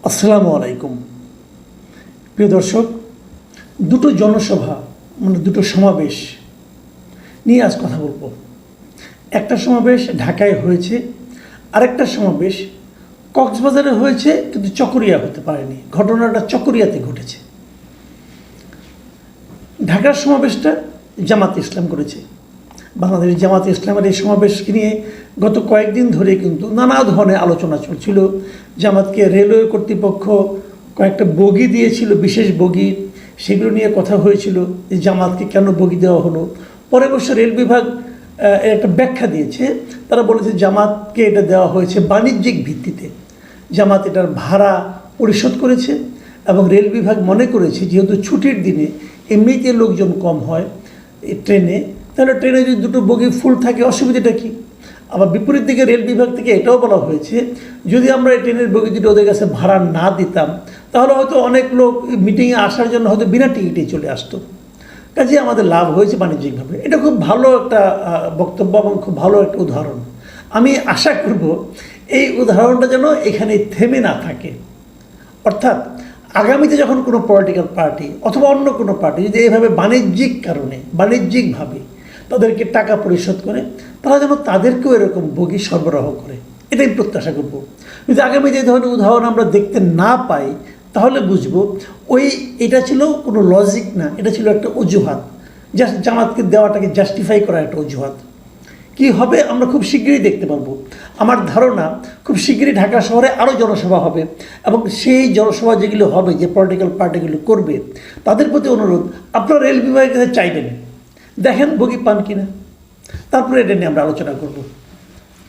আসসালামু আলাইকুম। প্রিয় দর্শক, দুটো জনসভা দুটো সমাবেশ নিয়ে আজ কথা বলবো। একটা সমাবেশ ঢাকায় হয়েছে, আরেকটা সমাবেশ কক্সবাজারে হয়েছে, কিন্তু চকরিয়া হতে পারেনি। ঘটনাটা চকরিয়াতে ঘটেছে। ঢাকার সমাবেশটা জামাত ইসলাম করেছে। বাংলাদেশ জামাত ইসলামের এই সমাবেশকে নিয়ে গত কয়েকদিন ধরে কিন্তু নানা ধরনের আলোচনা চলছিল। জামাতকে রেলওয়ে কর্তৃপক্ষ কয়েকটা বগি দিয়েছিল, বিশেষ বগি, সেগুলো নিয়ে কথা হয়েছিল যে জামাতকে কেন বগি দেওয়া হলো। পরে অবশ্য রেল বিভাগ একটা ব্যাখ্যা দিয়েছে। তারা বলেছে জামাতকে এটা দেওয়া হয়েছে বাণিজ্যিক ভিত্তিতে। জামাত এটার ভাড়া পরিশোধ করেছে এবং রেল বিভাগ মনে করেছে যেহেতু ছুটির দিনে এমনিতে লোকজন কম হয় ট্রেনে, তাহলে ট্রেনে যদি দুটো বগি ফুল থাকে অসুবিধাটা কী। আবার বিপরীত দিকে রেল বিভাগ থেকে এটাও বলা হয়েছে যদি আমরা এই ট্রেনের বগি দুটো ওদের কাছে ভাড়া না দিতাম তাহলে হয়তো অনেক লোক মিটিংয়ে আসার জন্য হয়তো বিনা টিকিটেই চলে আসতো। কাজে আমাদের লাভ হয়েছে বাণিজ্যিকভাবে। এটা খুব ভালো একটা বক্তব্য এবং খুব ভালো একটা উদাহরণ। আমি আশা করব এই উদাহরণটা যেন এখানে থেমে না থাকে। অর্থাৎ আগামীতে যখন কোনো পলিটিক্যাল পার্টি অথবা অন্য কোনো পার্টি যদি এইভাবে বাণিজ্যিক কারণে বাণিজ্যিকভাবে তাদেরকে টাকা পরিশোধ করে, তারা যেন তাদেরকেও এরকম বগি সরবরাহ করে, এটাই প্রত্যাশা করব। যদি আগামীতে এই ধরনের উদাহরণ আমরা দেখতে না পাই তাহলে বুঝবো এটা ছিল কোনো লজিক না, এটা ছিল একটা অজুহাত, জাস্ট জামাতকে দেওয়াটাকে জাস্টিফাই করা একটা অজুহাত। কি হবে আমরা খুব শীঘ্রই দেখতে পারবো। আমার ধারণা খুব শীঘ্রই ঢাকা শহরে আরও জনসভা হবে এবং সেই জনসভা যেগুলো হবে, যে পলিটিক্যাল পার্টিগুলো করবে, তাদের প্রতি অনুরোধ আপনারা রেল বিভাগের কাছে চাইবেন, দেখেন বগি পান কিনা, তারপরে এটা নিয়ে আমরা আলোচনা করব।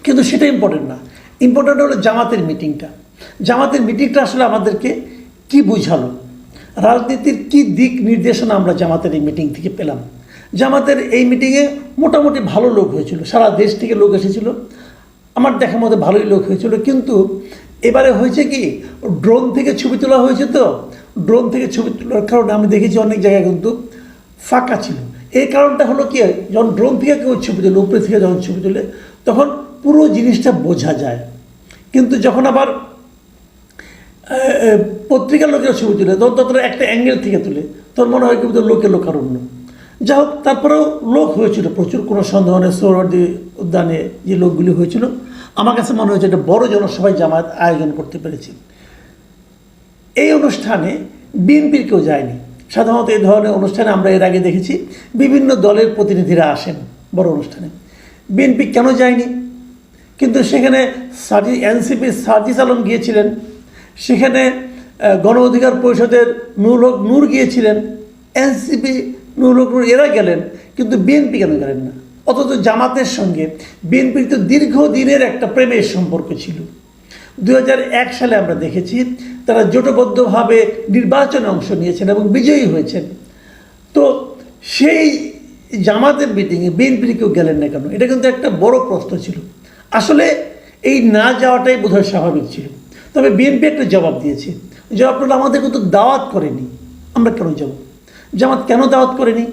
কিন্তু সেটা ইম্পর্টেন্ট না। ইম্পর্টেন্ট হলো জামাতের মিটিংটা। জামাতের মিটিংটা আসলে আমাদেরকে কি বুঝালো, রাজনীতির কি দিক নির্দেশনা আমরা জামাতের এই মিটিং থেকে পেলাম। জামাতের এই মিটিংয়ে মোটামুটি ভালো লোক হয়েছিল, সারা দেশ থেকে লোক এসেছিল, আমার দেখার মধ্যে ভালোই লোক হয়েছিল। কিন্তু এবারে হয়েছে কি, ড্রোন থেকে ছবি তোলা হয়েছে, তো ড্রোন থেকে ছবি তোলার কারণে আমি দেখেছি অনেক জায়গায় কিন্তু ফাঁকা ছিল। এই কারণটা হলো কি, যখন ড্রোন থেকে কেউ ছবি তোলে, উপরে থেকে যখন ছবি তোলে তখন পুরো জিনিসটা বোঝা যায়। কিন্তু যখন আবার পত্রিকার লোকের ছবি তুলে তখন ততটা একটা অ্যাঙ্গেল থেকে তুলে, তখন মনে হয় কিন্তু লোকে লোকারণ্য। যা হোক, তারপরেও লোক হয়েছিল প্রচুর, কোনো সন্দেহ নেই। সোহরাওয়ার্দী উদ্যানে যে লোকগুলি হয়েছিল, আমার কাছে মনে হয়েছে একটা বড় জনসভায় জামায়াত আয়োজন করতে পেরেছি। এই অনুষ্ঠানে বিএনপির কেউ যায়নি। সাধারণত এই ধরনের অনুষ্ঠানে আমরা এর আগে দেখেছি বিভিন্ন দলের প্রতিনিধিরা আসেন বড় অনুষ্ঠানে। বিএনপি কেন যায়নি? কিন্তু সেখানে এনসিপির সার্জিস আলম গিয়েছিলেন, সেখানে গণ অধিকার পরিষদের নুরুল হক নূর গিয়েছিলেন, এনসিপি নুরুল হক নূর এরা গেলেন, কিন্তু বিএনপি কেন গেলেন না? অথচ জামাতের সঙ্গে বিএনপির তো দীর্ঘদিনের একটা প্রেমের সম্পর্ক ছিল। 2001 সালে আমরা দেখেছি তারা জোটবদ্ধভাবে নির্বাচনে অংশ নিয়েছেন এবং বিজয়ী হয়েছেন। তো সেই জামাতের মিটিংয়ে বিএনপির কেউ গেলেন না কেন? এটা কিন্তু একটা বড় প্রশ্ন ছিল। আসলে এই না যাওয়াটাই বোধহয় স্বাভাবিক ছিল। তবে বিএনপি একটা জবাব দিয়েছে। জবাবটা আমাদের কিন্তু দাওয়াত করেনি, আমরা কেন যাব? জামাত কেন দাওয়াত করেনি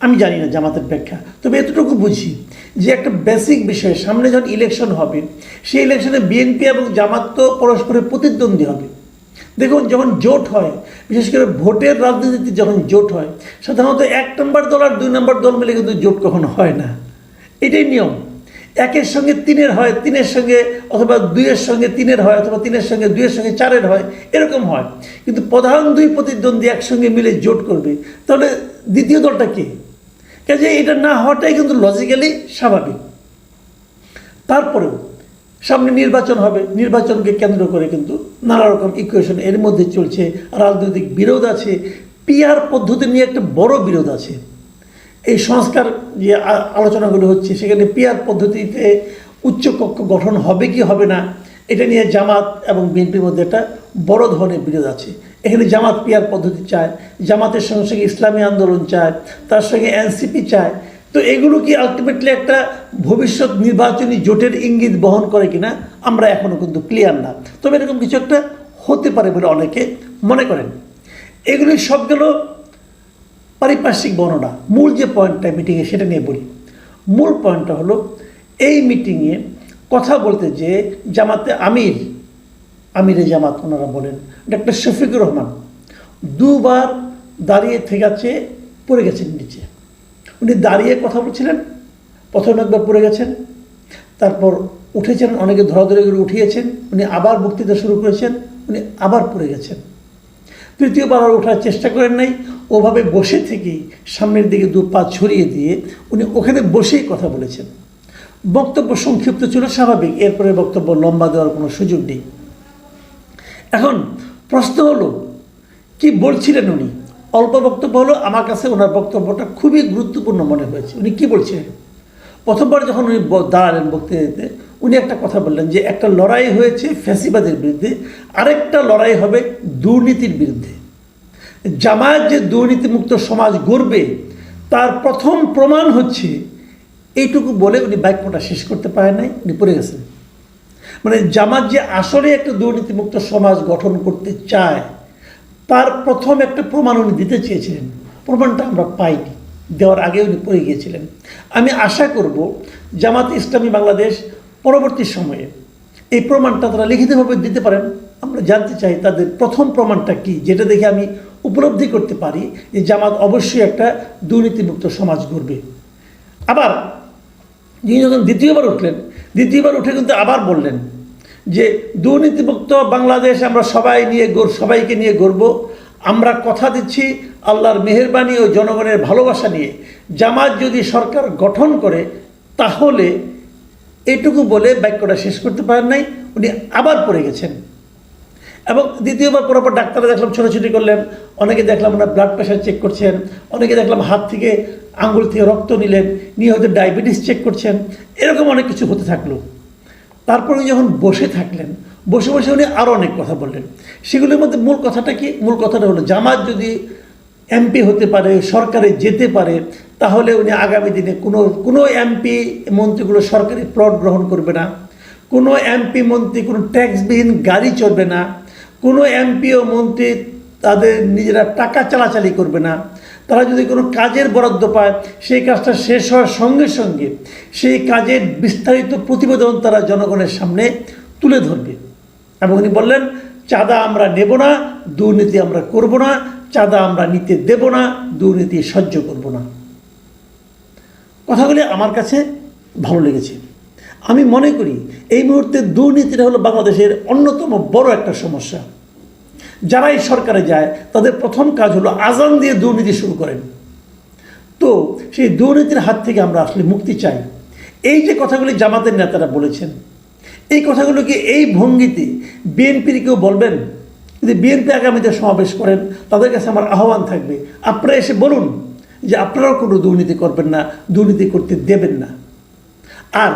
আমি জানি না জামাতের ব্যাখ্যা। তবে এতটুকু বুঝি যে একটা বেসিক বিষয়, সামনে যখন ইলেকশন হবে সেই ইলেকশনে বিএনপি এবং জামাত তো পরস্পরের প্রতিদ্বন্দ্বী হবে। দেখুন, যখন জোট হয়, বিশেষ করে ভোটের রাজনীতিতে যখন জোট হয়, সাধারণত 1 নম্বর দল আর 2 নম্বর দল মিলে কিন্তু জোট কখনো হয় না। এটাই নিয়ম। 1-এর সঙ্গে 3-এর হয়, 3-এর সঙ্গে অথবা 2-এর সঙ্গে 3-এর হয়, অথবা 3-এর সঙ্গে 2-এর সঙ্গে 4-এর হয়, এরকম হয়। কিন্তু প্রধান 2 প্রতিদ্বন্দ্বী একসঙ্গে মিলে জোট করবে, তাহলে দ্বিতীয় দলটা কে? কাজে এটা না হওয়াটাই কিন্তু লজিক্যালি স্বাভাবিক। তারপরেও সামনে নির্বাচন হবে, নির্বাচনকে কেন্দ্র করে কিন্তু নানা রকম ইকুয়েশন এর মধ্যে চলছে, রাজনৈতিক বিরোধ আছে, পিআর পদ্ধতি নিয়ে একটা বড় বিরোধ আছে। এই সংস্কার যে আলোচনাগুলো হচ্ছে সেখানে পিআর পদ্ধতিতে উচ্চকক্ষ গঠন হবে কি হবে না, এটা নিয়ে জামাত এবং বিএনপির মধ্যে একটা বড় ধরনের বিরোধ আছে। এখানে জামাত পিআর পদ্ধতি চায়, জামাতের সঙ্গে সঙ্গে ইসলামী আন্দোলন চায়, তার সঙ্গে এনসিপি চায়। তো এগুলো কি আলটিমেটলি একটা ভবিষ্যৎ নির্বাচনী জোটের ইঙ্গিত বহন করে কিনা আমরা এখনও কিন্তু ক্লিয়ার না। তবে এরকম কিছু একটা হতে পারে বলে অনেকে মনে করেন। এগুলি সবগুলো পারিপার্শ্বিক বর্ণনা। মূল যে পয়েন্টটা মিটিংয়ে সেটা নিয়ে বলি। মূল পয়েন্টটা হলো এই মিটিংয়ে কথা বলতে যে জামাতে আমিরে জামাত ওনারা বলেন, ডক্টর শফিকুর রহমান দুবার দাঁড়িয়ে থেকে পড়ে গেছেন নিচে। উনি দাঁড়িয়ে কথা বলছিলেন, প্রথম একবার পড়ে গেছেন, তারপর উঠেছেন, অনেকে ধরাধরি করে উঠিয়েছেন, উনি আবার বক্তৃতা শুরু করেছেন, উনি আবার পড়ে গেছেন। তৃতীয়বার আর ওঠার চেষ্টা করেন নাই, ওভাবে বসে থেকেই সামনের দিকে 2 পা ছড়িয়ে দিয়ে উনি ওখানে বসেই কথা বলেছেন। বক্তব্য সংক্ষিপ্ত ছিল, স্বাভাবিক, এরপরে বক্তব্য লম্বা দেওয়ার কোনো সুযোগ নেই। এখন প্রশ্ন হলো কি বলছিলেন উনি? অল্প বক্তব্য হলো, আমার কাছে ওনার বক্তব্যটা খুবই গুরুত্বপূর্ণ মনে হয়েছে। উনি কি বলছিলেন? প্রথমবার যখন উনি দাঁড়ালেন বক্তৃতাতে, উনি একটা কথা বললেন যে একটা লড়াই হয়েছে ফ্যাসিবাদের বিরুদ্ধে, আরেকটা লড়াই হবে দুর্নীতির বিরুদ্ধে। জামায়াত যে দুর্নীতিমুক্ত সমাজ গড়বে তার প্রথম প্রমাণ হচ্ছে, এইটুকু বলে উনি বাক্যটা শেষ করতে পারেন নাই, উনি পড়ে গেছেন। মানে জামাত যে আসলে একটা দুর্নীতিমুক্ত সমাজ গঠন করতে চায় তার প্রথম একটা প্রমাণ উনি দিতে চেয়েছিলেন, প্রমাণটা আমরা পাইনি, দেওয়ার আগে উনি পড়ে গিয়েছিলেন। আমি আশা করব জামাত ইসলামী বাংলাদেশ পরবর্তী সময়ে এই প্রমাণটা তারা লিখিতভাবে দিতে পারেন। আমরা জানতে চাই তাদের প্রথম প্রমাণটা কি, যেটা দেখে আমি উপলব্ধি করতে পারি যে জামাত অবশ্যই একটা দুর্নীতিমুক্ত সমাজ গড়বে। আবার যিনি যখন দ্বিতীয়বার উঠলেন, দ্বিতীয়বার উঠে কিন্তু আবার বললেন যে দুর্নীতিমুক্ত বাংলাদেশ আমরা সবাইকে নিয়ে গড়ব। আমরা কথা দিচ্ছি আল্লাহর মেহেরবানি ও জনগণের ভালোবাসা নিয়ে জামাত যদি সরকার গঠন করে তাহলে, এইটুকু বলে বাক্যটা শেষ করতে পারেন নাই, উনি আবার পড়ে গেছেন। এবং দ্বিতীয়বার পড়ার পর ডাক্তাররা দেখলাম ছোটাছুটি করলেন, অনেকে দেখলাম ওনার ব্লাড প্রেশার চেক করছেন, অনেকে দেখলাম হাত থেকে আঙ্গুল থেকে রক্ত নিলেন, নিয়ে হয়তো ডায়াবেটিস চেক করছেন, এরকম অনেক কিছু হতে থাকলো। তারপর উনি যখন বসে থাকলেন, বসে বসে উনি আরও অনেক কথা বললেন। সেগুলোর মধ্যে মূল কথাটা কি? মূল কথাটা হলো জামাত যদি এমপি হতে পারে, সরকারে যেতে পারে, তাহলে উনি আগামী দিনে কোনো এমপি মন্ত্রীগুলো সরকারি প্লট গ্রহণ করবে না, কোনো এমপি মন্ত্রী কোনো ট্যাক্সবিহীন গাড়ি চলবে না, কোনো এমপি ও মন্ত্রী তাদের নিজেরা টাকা চালাচালি করবে না। তারা যদি কোনো কাজের বরাদ্দ পায়, সেই কাজটা শেষ হওয়ার সঙ্গে সঙ্গে সেই কাজের বিস্তারিত প্রতিবেদন তারা জনগণের সামনে তুলে ধরবে। এবং উনি বললেন, চাঁদা আমরা নেব না, দুর্নীতি আমরা করব না, চাঁদা আমরা নিতে দেব না, দুর্নীতি সহ্য করব না। কথাগুলি আমার কাছে ভালো লেগেছে। আমি মনে করি এই মুহূর্তে দুর্নীতিটা হলো বাংলাদেশের অন্যতম বড় একটা সমস্যা। যারাই সরকারে যায় তাদের প্রথম কাজ হলো আজান দিয়ে দুর্নীতি শুরু করেন। তো সেই দুর্নীতির হাত থেকে আমরা আসলে মুক্তি চাই। এই যে কথাগুলি জামাতের নেতারা বলেছেন, এই কথাগুলোকে এই ভঙ্গিতে বিএনপির কেউ বলবেন? যদি বিএনপি আগামীতে সমাবেশ করেন, তাদের কাছে আমার আহ্বান থাকবে, আপনারা এসে বলুন যে আপনারাও কোনো দুর্নীতি করবেন না, দুর্নীতি করতে দেবেন না। আর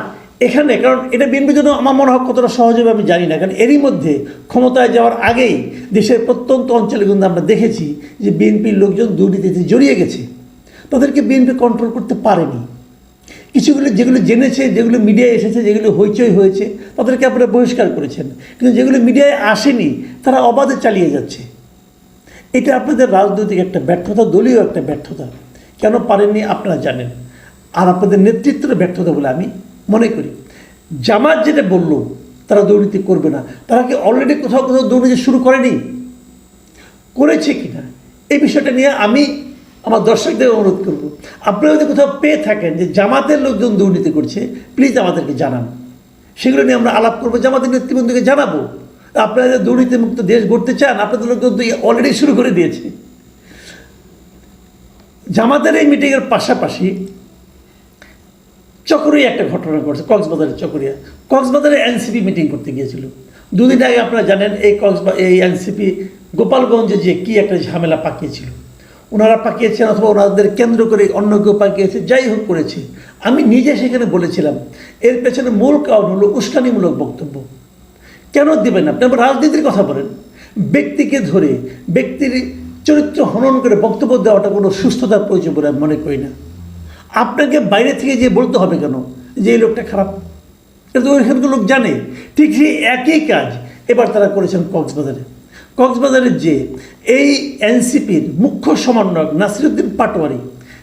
এখানে, কারণ এটা বিএনপির জন্য আমার মনে হয় কতটা সহজ হবে আমি জানি না, কারণ এরই মধ্যে ক্ষমতায় যাওয়ার আগেই দেশের প্রত্যন্ত অঞ্চলে কিন্তু আমরা দেখেছি যে বিএনপির লোকজন দুর্নীতিতে জড়িয়ে গেছে, তাদেরকে বিএনপি কন্ট্রোল করতে পারেনি। কিছুগুলো যেগুলো জেনেছে, যেগুলো মিডিয়ায় এসেছে, যেগুলো হইচই হয়েছে, তাদেরকে আপনারা বহিষ্কার করেছেন, কিন্তু যেগুলো মিডিয়ায় আসেনি তারা অবাধে চালিয়ে যাচ্ছে। এটা আপনাদের রাজনৈতিক একটা ব্যর্থতা, দলীয় একটা ব্যর্থতা। কেন পারেননি আপনারা জানেন, আর আপনাদের নেতৃত্বের ব্যর্থতা বলে আমি মনে করি। জামাত যেটা বলল তারা দুর্নীতি করবে না, তারা কি অলরেডি কোথাও কোথাও দুর্নীতি শুরু করেনি? করেছে কিনা এই বিষয়টা নিয়ে আমি আমার দর্শকদের অনুরোধ করব, আপনারা যদি কোথাও পেয়ে থাকেন যে জামাতের লোকজন দুর্নীতি করছে, প্লিজ আমাদেরকে জানান। সেগুলো নিয়ে আমরা আলাপ করবো, জামাতের নেতৃবৃন্দকে জানাবো। আপনারা যে দুর্নীতিমুক্ত দেশ গড়তে চান, আপনাদের লোকজন তো অলরেডি শুরু করে দিয়েছে। জামাতের এই মিটিংয়ের পাশাপাশি চকরিয়া একটা ঘটনা ঘটছে, কক্সবাজারের কক্সবাজারে এনসিপি মিটিং করতে গিয়েছিল। দুদিন আগে আপনারা জানেন এই এনসিপি গোপালগঞ্জে যে কি একটা ঝামেলা পাকিয়েছিল, ওনারা পাকিয়েছেন অথবা ওনাদের কেন্দ্র করে অন্য কেউ পাকিয়েছে, যাই হোক করেছে। আমি নিজে সেখানে বলেছিলাম এর পেছনে মূল কারণ হলো উস্কানিমূলক বক্তব্য। কেন দেবেন? আপনি আবার রাজনীতির কথা বলেন, ব্যক্তিকে ধরে ব্যক্তির চরিত্র হনন করে বক্তব্য দেওয়াটা কোনো সুস্থতার প্রয়োজন বলে আমি মনে করি না। আপনাকে বাইরে থেকে যে বলতে হবে কেন যে এই লোকটা খারাপ? এটা তো ওইখানকার লোক জানে। ঠিক সেই একই কাজ এবার তারা করেছেন কক্সবাজারের যে এই এনসিপির মুখ্য সমন্বয়ক নাসিরউদ্দিন পাটোয়ারি,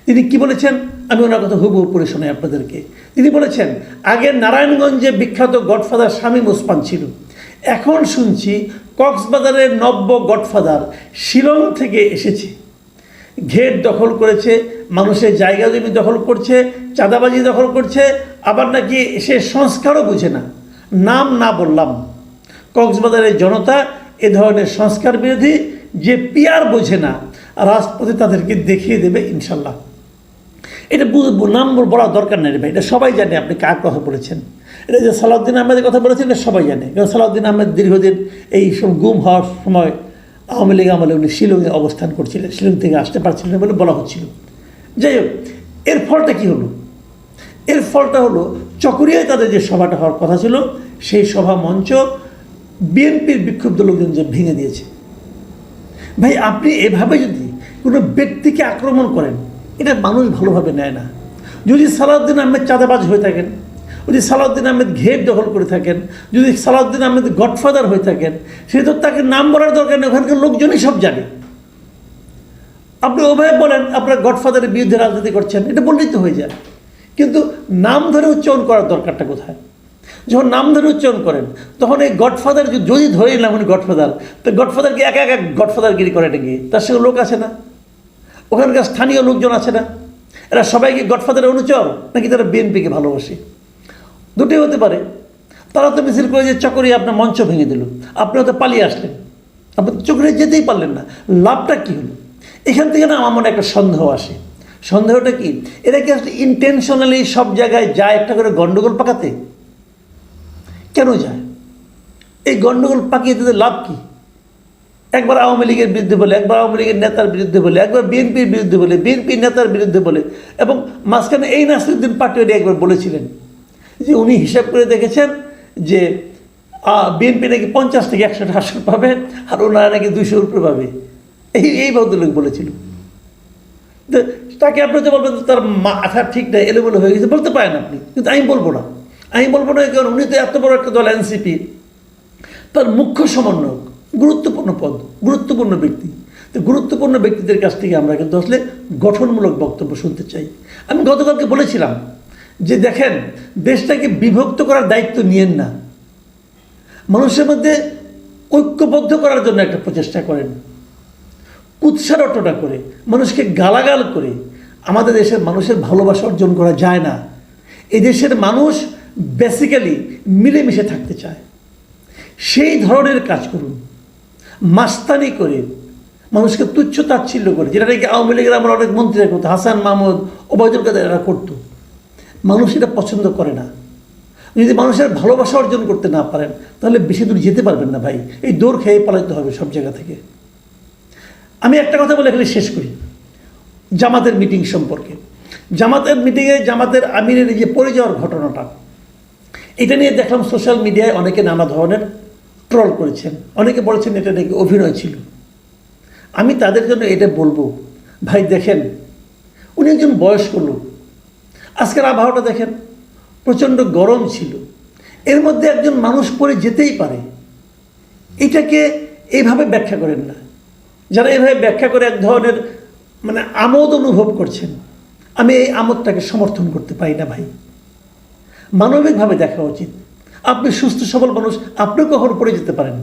তিনি কি বলেছেন আমি ওনার কথা হুবহু পড়ে শোনাই আপনাদেরকে। তিনি বলেছেন, আগে নারায়ণগঞ্জে বিখ্যাত গডফাদার শামীম ওসমান ছিল, এখন শুনছি কক্সবাজারের নব্য গডফাদার শিলং থেকে এসেছে, ঘের দখল করেছে, মানুষের জায়গা জমি দখল করছে, চাঁদাবাজি দখল করছে, আবার নাকি সে সংস্কারও বুঝে না। নাম না বললাম, কক্সবাজারের জনতা এ ধরনের সংস্কার বিরোধী যে পিয়ার বোঝে না, রাজপথে তাদেরকে দেখিয়ে দেবে ইনশাল্লাহ। এটা নাম বলা দরকার নেই ভাই, এটা সবাই জানে আপনি কার কথা বলেছেন। এটা যে সালাউদ্দিন আহমেদের কথা বলেছেন এটা সবাই জানে, কারণ সালাউদ্দিন আহমেদ দীর্ঘদিন এই সব গুম হওয়ার সময় আওয়ামী লীগ আমলে উনি শিলংয়ে অবস্থান করছিলেন, শিলং থেকে আসতে পারছিলেন বলে বলা হচ্ছিল। যাই হোক, এর ফলটা কী হলো? এর ফলটা হলো চকরিয়ায় তাদের যে সভাটা হওয়ার কথা ছিল সেই সভা মঞ্চ বিএনপির বিক্ষুব্ধ লোকজন যে ভেঙে দিয়েছে। ভাই আপনি এভাবে যদি কোনো ব্যক্তিকে আক্রমণ করেন, এটা মানুষ ভালোভাবে নেয় না। যদি সালাউদ্দিন আহমেদ চাঁদাবাজ হয়ে থাকেন, যদি সালাউদ্দিন আহমেদ ঘের দখল করে থাকেন, যদি সালাউদ্দিন আহমেদ গডফাদার হয়ে থাকেন, সে তো তাকে নাম বলার দরকার নেই, ওখানকার লোকজনই সব জানে। আপনি ওভাবে বলেন আপনার গডফাদারের বিরুদ্ধে রাজনীতি করছেন, এটা বললেই তো হয়ে যায়। কিন্তু নাম ধরে উচ্চারণ করার দরকারটা কোথায়? যখন নাম ধরে উচ্চারণ করেন তখন এই গডফাদার যদি ধরে নিলাম উনি গডফাদার, তো গডফাদারকে একা একা গডফাদারগিরি করে এটা গিয়ে তার সঙ্গে লোক আছে না, ওখানকার স্থানীয় লোকজন আছে না, এরা সবাইকে গডফাদারের অনুচর নাকি তারা বিএনপিকে ভালোবাসে? দুটোই হতে পারে। তারা তো মিছিল করে যে চকরিয়া আপনার মঞ্চ ভেঙে দিল, আপনিও তো পালিয়ে আসলেন, আপনি চকরিয়া যেতেই পারলেন না, লাভটা কী হলো? এখান থেকে না আমার মনে একটা সন্দেহ আসে। সন্দেহটা কি, এরা কি আসলে ইন্টেনশনালি সব জায়গায় যায় একটা করে গণ্ডগোল পাকাতে? কেন যায়? এই গণ্ডগোল পাকিয়ে তাদের লাভ কি? একবার আওয়ামী লীগের বিরুদ্ধে বলে, একবার আওয়ামী লীগের নেতার বিরুদ্ধে বলে, একবার বিএনপির বিরুদ্ধে বলে, বিএনপির নেতার বিরুদ্ধে বলে, এবং মাঝখানে এই নাসিরুদ্দিন পাটোয়ারি একবার বলেছিলেন যে উনি হিসাব করে দেখেছেন যে বিএনপি নাকি 50 থেকে 100টা আসন পাবে আর ওনারা নাকি 200-র উপরে পাবে। এই ভদ্রলোক বলেছিল। তাকে আপনি তো বলবেন তার মাথা ঠিক নাই, এলোমেলো হয়ে গেছে, বলতে পারেন আপনি, কিন্তু আমি বলবো না। কারণ উনি তো এত বড় একটা দল এনসিপি, তার মুখ্য সমন্বয়ক, গুরুত্বপূর্ণ পদ, গুরুত্বপূর্ণ ব্যক্তি। তো গুরুত্বপূর্ণ ব্যক্তিদের কাছ থেকে আমরা কিন্তু আসলে গঠনমূলক বক্তব্য শুনতে চাই। আমি গতকালকে বলেছিলাম যে দেখেন, দেশটাকে বিভক্ত করার দায়িত্ব নিয়েন না, মানুষের মধ্যে ঐক্যবদ্ধ করার জন্য একটা প্রচেষ্টা করেন। কুৎসা রটনা করে, মানুষকে গালাগাল করে আমাদের দেশের মানুষের ভালোবাসা অর্জন করা যায় না। এই দেশের মানুষ বেসিক্যালি মিলেমিশে থাকতে চায়। সেই ধরনের কাজ করুন। মাস্তানি করে, মানুষকে তুচ্ছ তাচ্ছিল্য করে, যেটা নাকি আওয়ামী লীগের আমার অনেক মন্ত্রীরা করতো, হাসান মাহমুদ, ওবায়দুল কাদের, এরা করতো। মানুষ এটা পছন্দ করে না। যদি মানুষের ভালোবাসা অর্জন করতে না পারেন তাহলে বেশি দূর যেতে পারবেন না ভাই। এই দৌড় খেয়ে পালাতে হবে সব জায়গা থেকে। আমি একটা কথা বলে এখানে শেষ করি জামাতের মিটিং সম্পর্কে। জামাতের মিটিংয়ে জামাতের আমিরের যে পড়ে যাওয়ার ঘটনাটা, এটা নিয়ে দেখলাম সোশ্যাল মিডিয়ায় অনেকে নানা ধরনের ট্রল করেছেন, অনেকে বলেছেন এটা নাকি অভিনয় ছিল। আমি তাদের জন্য এটা বলবো, ভাই দেখেন, উনি একজন বয়স্ক লোক। আজকের আবহাওয়াটা দেখেন, প্রচণ্ড গরম ছিল, এর মধ্যে একজন মানুষ পড়ে যেতেই পারে। এটাকে এইভাবে ব্যাখ্যা করেন না। যারা এইভাবে ব্যাখ্যা করে এক ধরনের আমোদ অনুভব করছেন, আমি এই আমোদটাকে সমর্থন করতে পারি না ভাই। মানবিকভাবে দেখা উচিত। আপনি সুস্থ সবল মানুষ, আপনিও কখনো পড়ে যেতে পারেন।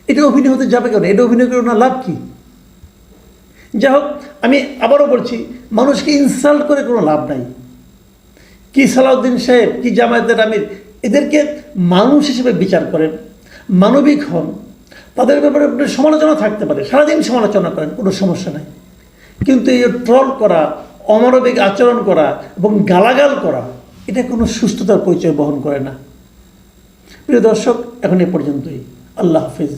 এটা অভিনয় হতে যাবে কেন? এটা অভিনয় করে না লাভ কি? যাই হোক, আমি আবারও বলছি, মানুষকে ইনসাল্ট করে কোনো লাভ নাই। কি সালাউদ্দিন সাহেব, কি জামায়াতের আমির, এদেরকে মানুষ হিসেবে বিচার করেন, মানবিক হন। তাদের ব্যাপারে সমালোচনা থাকতে পারে, সারাদিন সমালোচনা করেন, কোনো সমস্যা নাই। কিন্তু এই ট্রল করা, অমানবিক আচরণ করা এবং গালাগাল করা, এটা কোনো সুস্থতার পরিচয় বহন করে না। প্রিয় দর্শক, এখন এ পর্যন্তই। আল্লাহ হাফিজ।